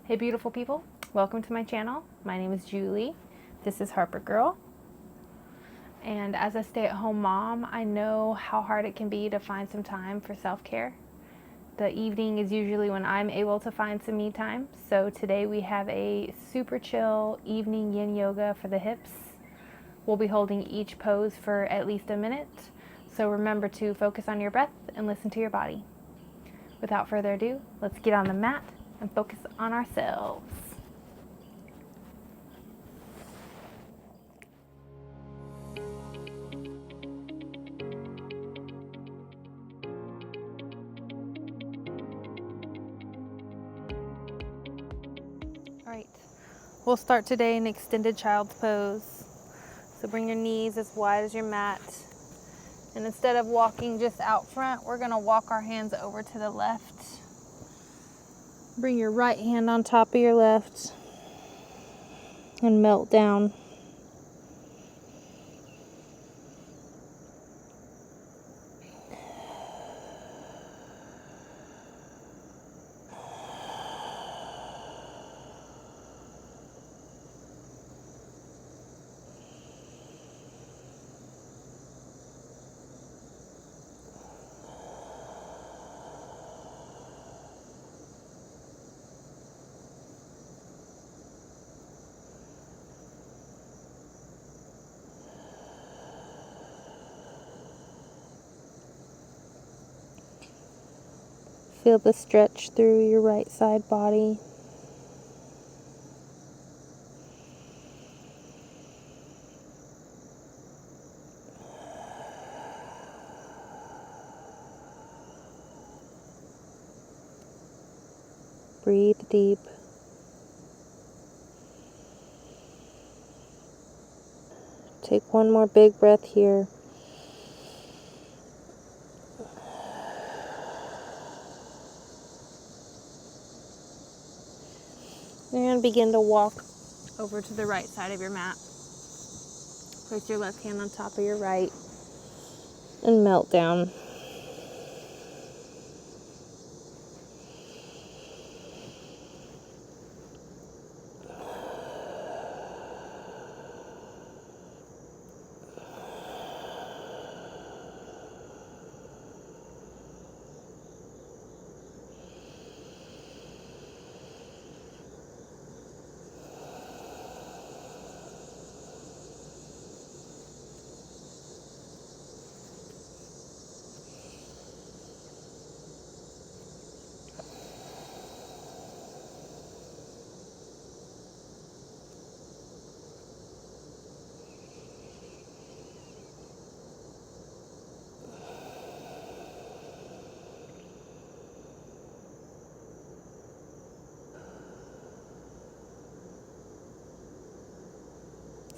Hey beautiful people, welcome to my channel. My name is Julie. This is Harper Girl. And as a stay-at-home mom, I know how hard it can be to find some time for self-care. The evening is usually when I'm able to find some me time. So today we have a super chill evening yin yoga for the hips. We'll be holding each pose for at least a minute. So remember to focus on your breath and listen to your body. Without further ado, let's get on the mat and focus on ourselves. All right, we'll start today in extended child's pose. So bring your knees as wide as your mat. And instead of walking just out front, we're gonna walk our hands over to the left. Bring your right hand on top of your left and melt down. Feel the stretch through your right side body. Breathe deep. Take one more big breath here. You're going to begin to walk over to the right side of your mat. Place your left hand on top of your right and melt down.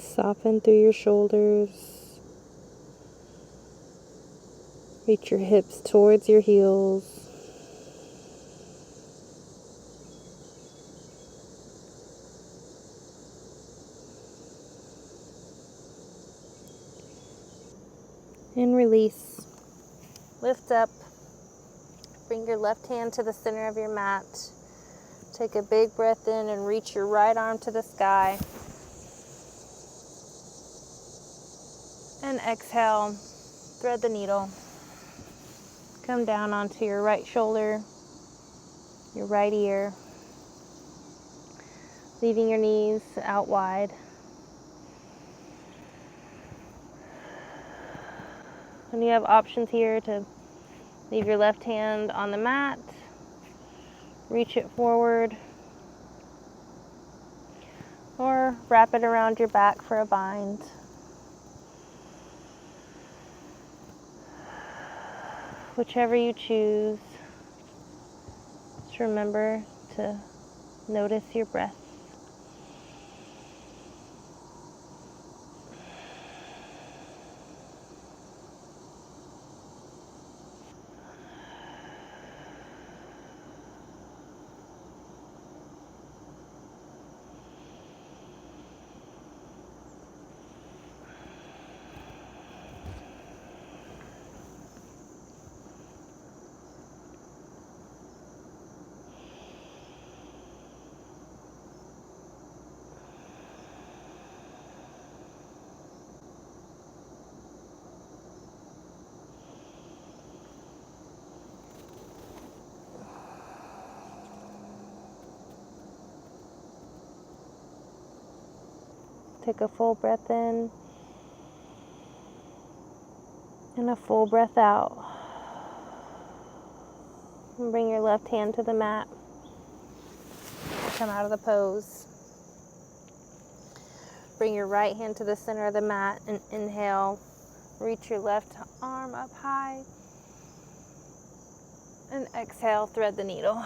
Soften through your shoulders. Reach your hips towards your heels. And release. Lift up. Bring your left hand to the center of your mat. Take a big breath in and reach your right arm to the sky. And exhale, thread the needle. Come down onto your right shoulder, your right ear, leaving your knees out wide. And you have options here to leave your left hand on the mat, reach it forward, or wrap it around your back for a bind. Whichever you choose, just remember to notice your breath. Take a full breath in and a full breath out. And bring your left hand to the mat. Come out of the pose. Bring your right hand to the center of the mat and inhale. Reach your left arm up high. And exhale, thread the needle.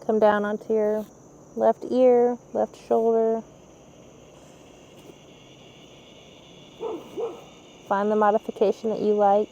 Come down onto your left ear, left shoulder. Find the modification that you like.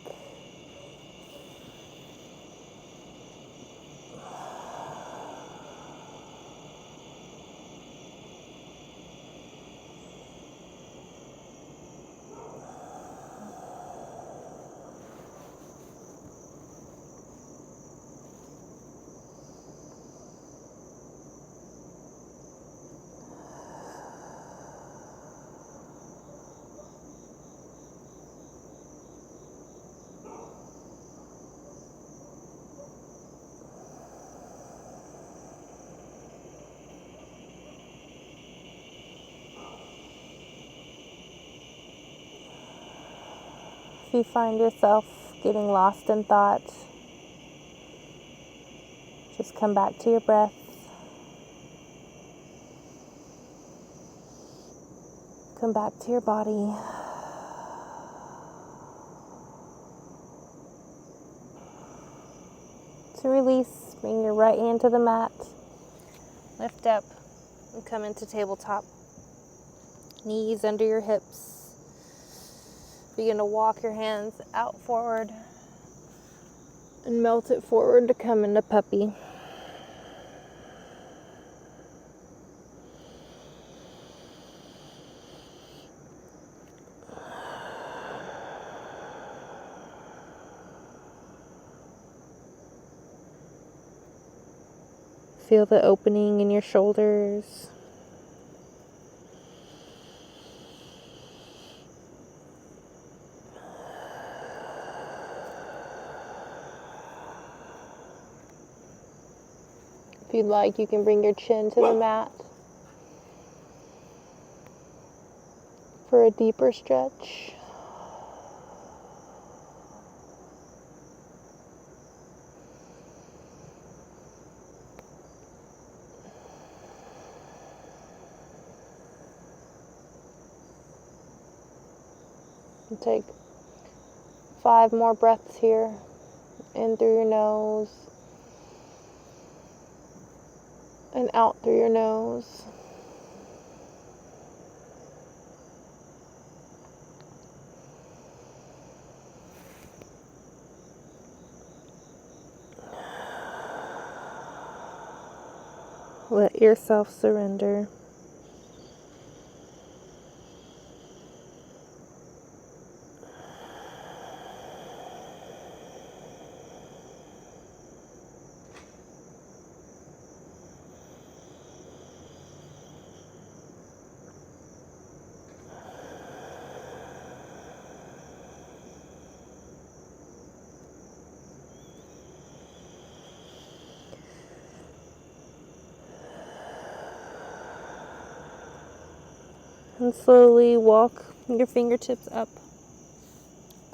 If you find yourself getting lost in thought, just come back to your breath. Come back to your body. To release, bring your right hand to the mat. Lift up and come into tabletop. Knees under your hips. Begin to walk your hands out forward and melt it forward to come into puppy. Feel the opening in your shoulders. If you'd like, you can bring your chin to the mat for a deeper stretch. And take 5 more breaths here. In through your nose and out through your nose. Let yourself surrender. And slowly walk your fingertips up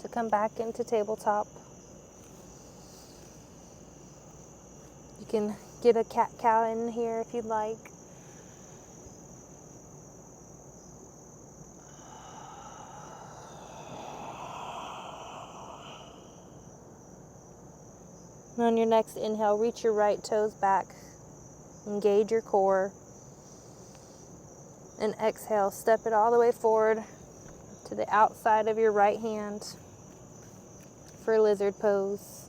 to come back into tabletop. You can get a cat-cow in here if you'd like. And on your next inhale, reach your right toes back. Engage your core. And exhale, step it all the way forward to the outside of your right hand for lizard pose.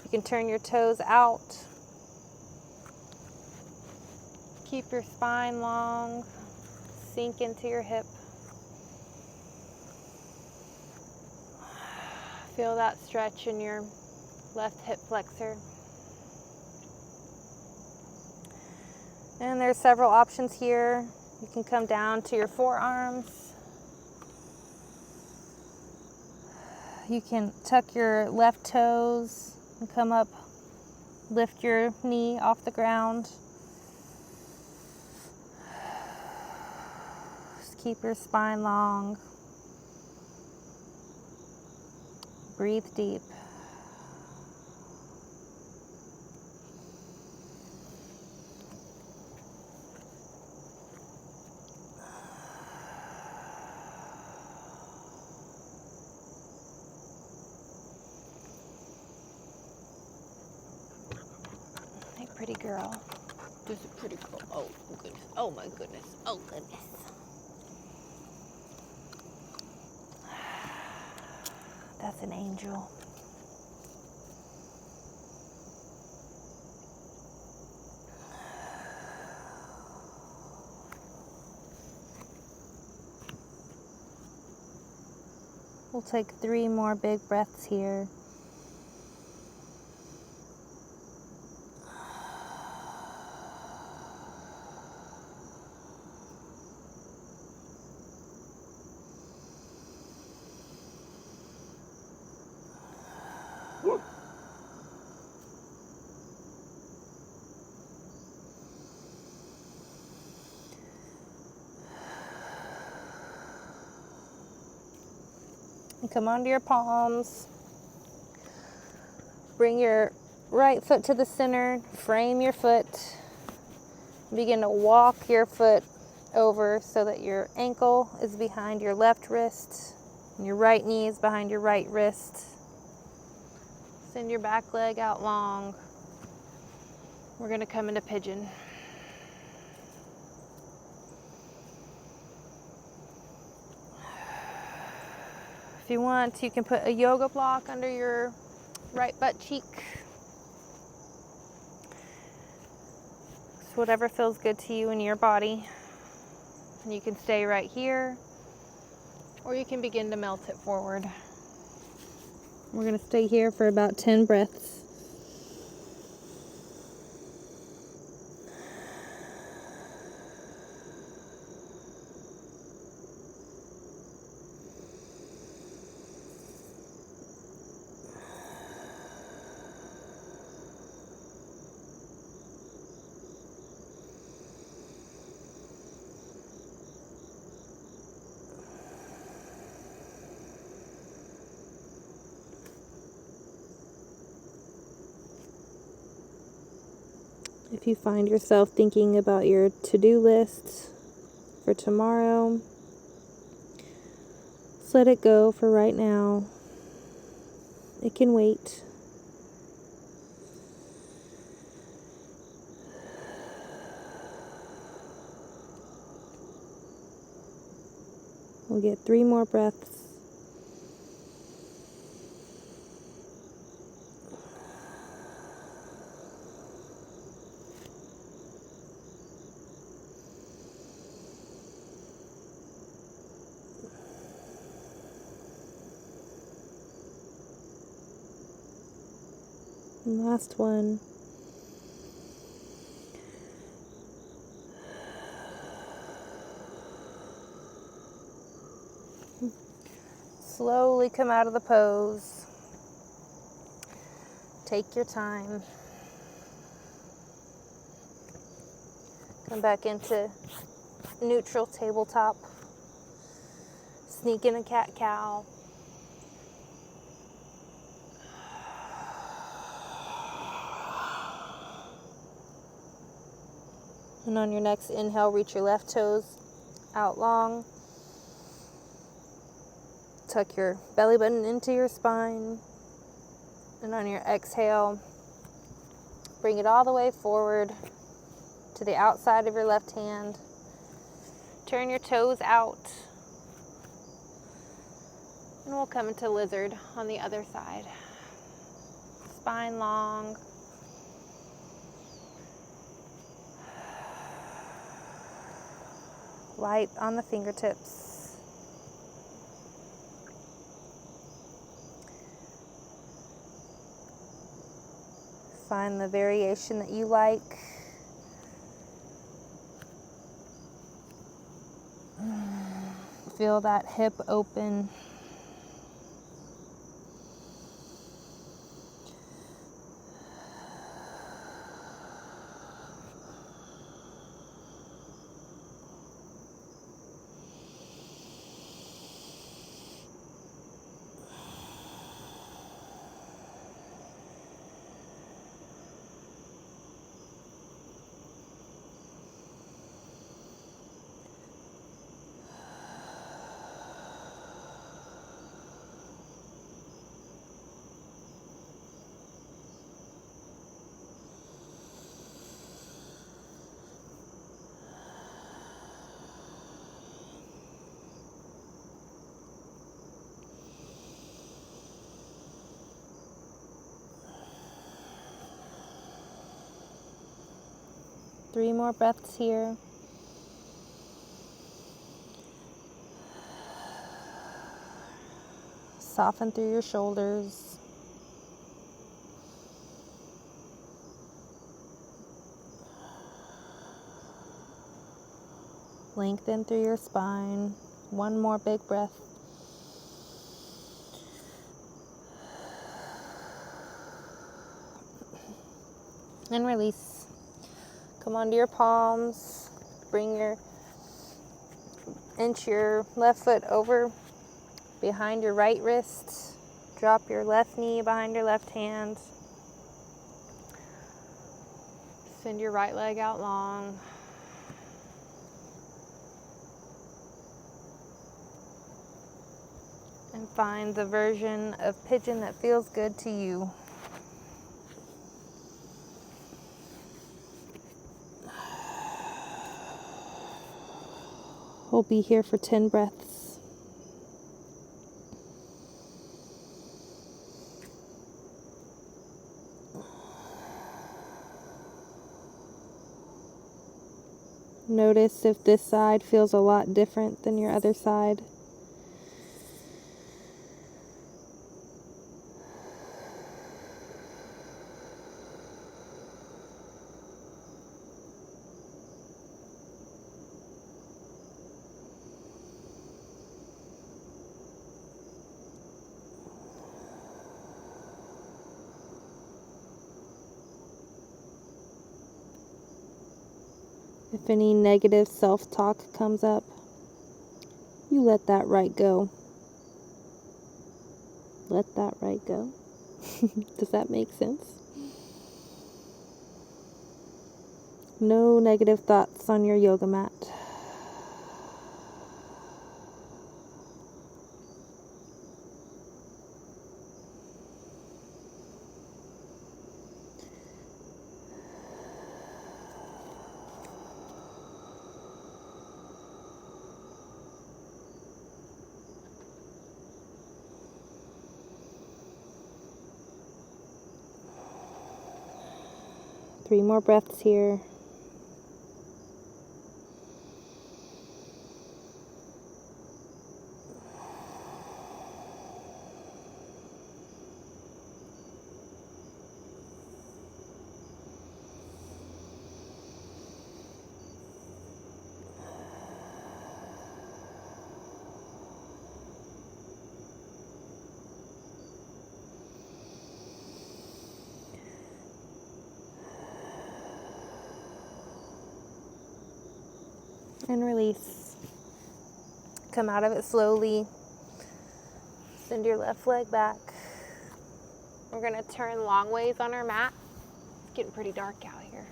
You can turn your toes out. Keep your spine long. Sink into your hip. Feel that stretch in your left hip flexor. And there's several options here. You can come down to your forearms. You can tuck your left toes and come up Lift your knee off the ground. Just keep your spine long. Breathe deep. Hey, pretty girl. Just a pretty girl. Oh, goodness. Oh, my goodness. Oh, goodness. That's an angel. We'll take 3 more big breaths here. And come onto your palms. Bring your right foot to the center. Frame your foot. Begin to walk your foot over so that your ankle is behind your left wrist and your right knee is behind your right wrist. Send your back leg out long. We're going to come into pigeon. If you want, you can put a yoga block under your right butt cheek. It's whatever feels good to you in your body. And you can stay right here, or you can begin to melt it forward. We're going to stay here for about 10 breaths. If you find yourself thinking about your to-do list for tomorrow, just let it go for right now. It can wait. We'll get 3 more breaths. And last one. Slowly come out of the pose. Take your time. Come back into neutral tabletop. Sneak in a cat-cow. And on your next inhale, reach your left toes out long. Tuck your belly button into your spine. And on your exhale, bring it all the way forward to the outside of your left hand. Turn your toes out. And we'll come into lizard on the other side. Spine long. Light on the fingertips. Find the variation that you like. Feel that hip open. 3 more breaths here. Soften through your shoulders. Lengthen through your spine. 1 more big breath. And release. Come onto your palms. Inch your left foot over behind your right wrist. Drop your left knee behind your left hand. Send your right leg out long. And find the version of pigeon that feels good to you. We'll be here for 10 breaths. Notice if this side feels a lot different than your other side. If any negative self-talk comes up, you let that right go. Let that right go. Does that make sense? No negative thoughts on your yoga mat. Three more breaths here. And release. Come out of it slowly. Send your left leg back. We're going to turn long ways on our mat. It's getting pretty dark out here.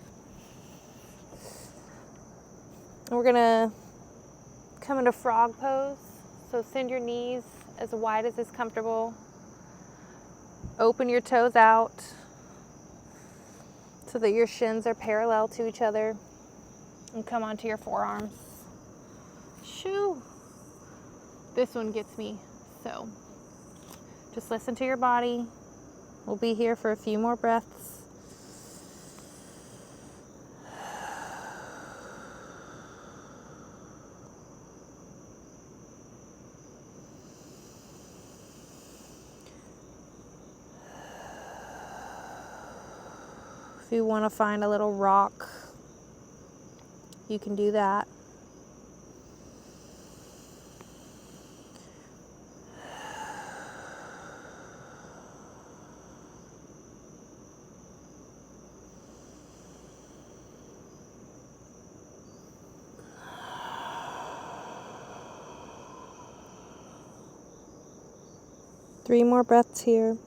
And we're going to come into frog pose. So send your knees as wide as is comfortable. Open your toes out so that your shins are parallel to each other. And come onto your forearms. Shoo! This one gets me. So just listen to your body. We'll be here for a few more breaths. If you want to find a little rock, you can do that. Three more breaths here.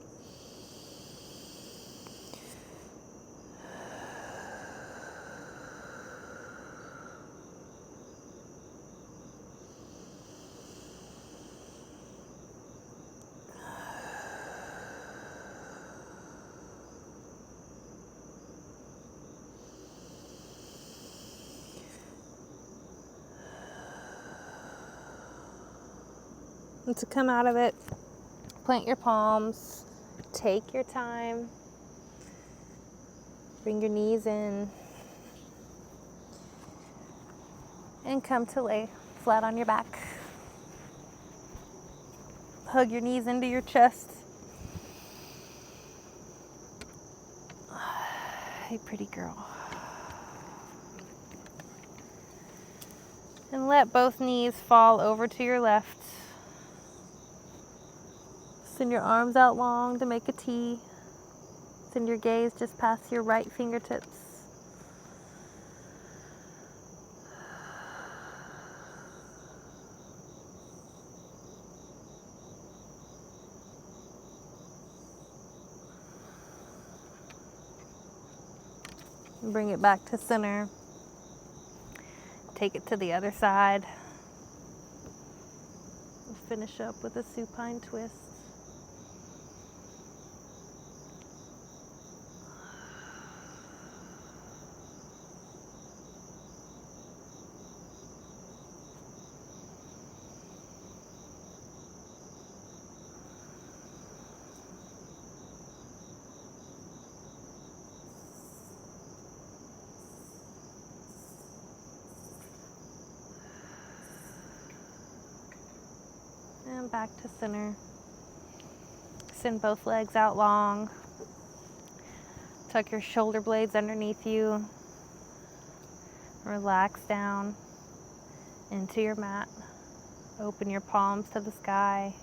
And to come out of it, plant your palms, take your time, bring your knees in, And come to lay flat on your back. Hug your knees into your chest. Hey, pretty girl. And let both knees fall over to your left. Send your arms out long to make a T. Send your gaze just past your right fingertips. And bring it back to center. Take it to the other side. We'll finish up with a supine twist. And back to center. Send both legs out long. Tuck your shoulder blades underneath you. Relax down into your mat. Open your palms to the sky.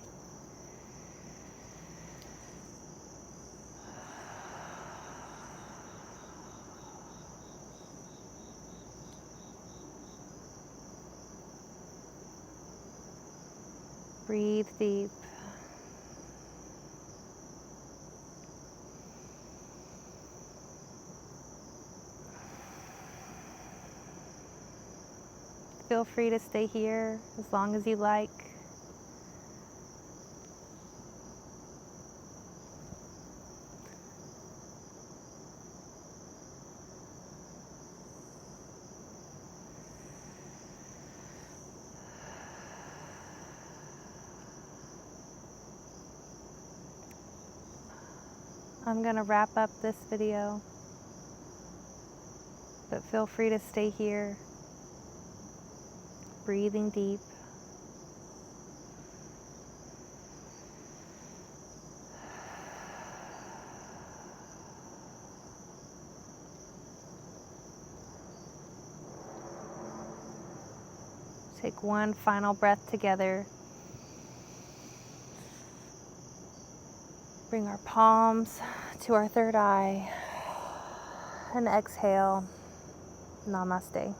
Breathe deep. Feel free to stay here as long as you like. I'm going to wrap up this video, but feel free to stay here, breathing deep. Take one final breath together. Bring our palms to our third eye and exhale. Namaste.